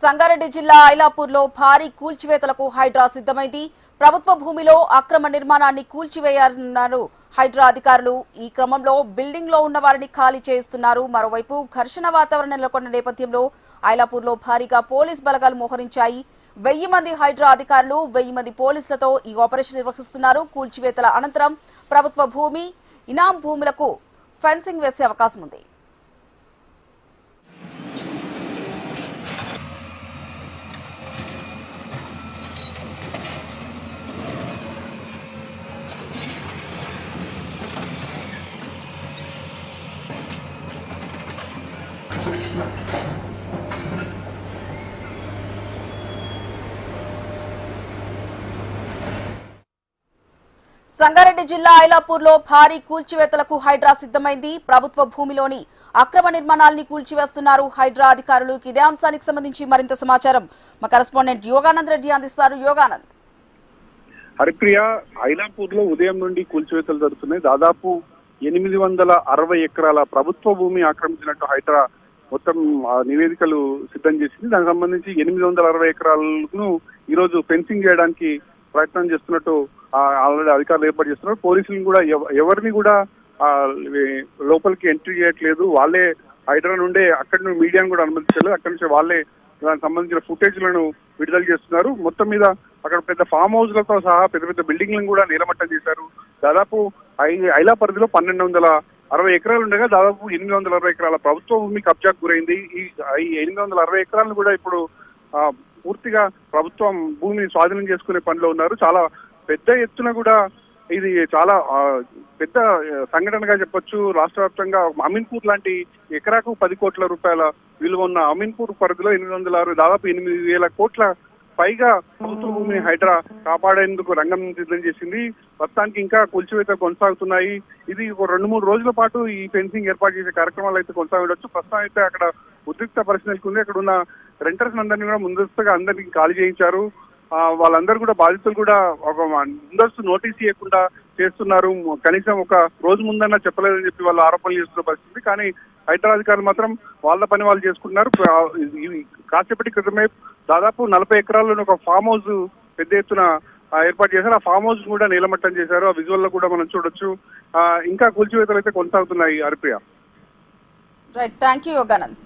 సంగారెడ్డి జిల్లా ఐలాపూర్లో భారీ కూల్చివేతలకు హైడ్రా సిద్ధమైంది. ప్రభుత్వ భూమిలో అక్రమ నిర్మాణాన్ని కూల్చివేయాలన్నారు హైడ్రా అధికారులు. ఈ క్రమంలో బిల్డింగ్ లో ఉన్న వారిని ఖాళీ చేయిస్తున్నారు. మరోవైపు ఘర్షణ వాతావరణం నెలకొన్న నేపథ్యంలో ఐలాపూర్లో భారీగా పోలీస్ బలగాలు మోహరించాయి. 1000 మంది హైడ్రా అధికారులు 1000 మంది పోలీసులతో ఈ ఆపరేషన్ నిర్వహిస్తున్నారు. కూల్చివేతల అనంతరం ప్రభుత్వ భూమి, ఇనాం భూములకు ఫెన్సింగ్ వేసే అవకాశం ఉంది. సంగారెడ్డి జిల్లా ఐలాపూర్లో భారీ కూల్చివేతలకు హైడ్రా సిద్ధమైంది. ప్రభుత్వ భూమిలోని అక్రమ నిర్మాణాలని కూల్చివేస్తున్నారు హైడ్రా అధికారులు. ఇదే అంశానికి సంబంధించి మరింత సమాచారం మా కరెస్పాండెంట్ యోగానంద్ రెడ్డి అందిస్తారు. యోగానంద్. హరిప్రియ, ఐలాపూర్ లో ఉదయం నుండి కూల్చివేతలు జరుగుతున్నాయి. దాదాపు 860 ఎకరాల ప్రభుత్వ భూమి ఆక్రమించినట్టు హైడ్రా మొత్తం నివేదికలు సిద్ధం చేసింది. దానికి సంబంధించి 860 ఎకరాలను ఈ రోజు ఫెన్సింగ్ చేయడానికి ప్రయత్నం చేస్తున్నట్టు ఆల్రెడీ అధికారులు ఏర్పాటు చేస్తున్నారు. పోలీసులు కూడా ఎవరిని కూడా లోపలికి ఎంట్రీ చేయట్లేదు. వాళ్ళే హైడ్రా నుండే అక్కడి నుండి మీడియాను కూడా అనుమతించలేదు. అక్కడి నుంచి వాళ్ళే దానికి సంబంధించిన ఫుటేజ్లను విడుదల చేస్తున్నారు. మొత్తం మీద అక్కడ పెద్ద ఫామ్ హౌస్లతో సహా పెద్ద పెద్ద బిల్డింగ్లను కూడా నీలమట్టం చేశారు. దాదాపు ఐలా పరిధిలో 1260 ఎకరాలు ఉండగా దాదాపు 860 ఎకరాల ప్రభుత్వ భూమి కబ్జాకు గురైంది. ఈ 860 ఎకరాలను కూడా ఇప్పుడు పూర్తిగా ప్రభుత్వం భూమిని స్వాధీనం చేసుకునే పనిలో ఉన్నారు. చాలా పెద్ద ఎత్తున కూడా ఇది చాలా పెద్ద సంఘటనగా చెప్పొచ్చు. రాష్ట్ర వ్యాప్తంగా అమీన్పూర్ లాంటి ఎకరాకు 10 కోట్ల రూపాయల విలువ ఉన్న అమీన్పూర్ పరిధిలో 860 దాదాపు 8000 కోట్ల పైగా ప్రభుత్వ భూమిని హైడ్రా కాపాడేందుకు రంగం సిద్ధం చేసింది. ప్రస్తుతానికి ఇంకా కూల్చివేత కొనసాగుతున్నాయి. ఇది ఒక 2-3 రోజుల పాటు ఈ ఫెన్సింగ్ ఏర్పాటు చేసే కార్యక్రమాలు అయితే కొనసాగవచ్చు. ప్రస్తుతం అయితే అక్కడ ఉద్రిక్త పరిస్థితి ఉంది. అక్కడ ఉన్న రెంటర్స్ అందరినీ కూడా ముందస్తుగా అందరినీ ఖాళీ చేయించారు. వాళ్ళందరూ కూడా బాధితులు కూడా ఒక ముందస్తు నోటీస్ ఇవ్వకుండా చేస్తున్నారు. కనీసం ఒక రోజు ముందన్నా చెప్పలేదని చెప్పి వాళ్ళు ఆరోపణలు చేస్తున్న పరిస్థితి. కానీ హైడ్రా అధికారులు మాత్రం వాళ్ళ పని వాళ్ళు చేసుకుంటున్నారు. కాసేపటి క్రితమే దాదాపు 40 ఎకరాల్లోని ఒక ఫామ్ హౌస్ పెద్ద ఎత్తున ఏర్పాటు చేశారు. ఆ ఫామ్ హౌస్ కూడా నీలమట్టం చేశారు. ఆ విజువల్ లో కూడా మనం చూడొచ్చు. ఇంకా కూల్చివేతలు అయితే కొనసాగుతున్నాయి. Haripriya. Right, thank you Yoganand.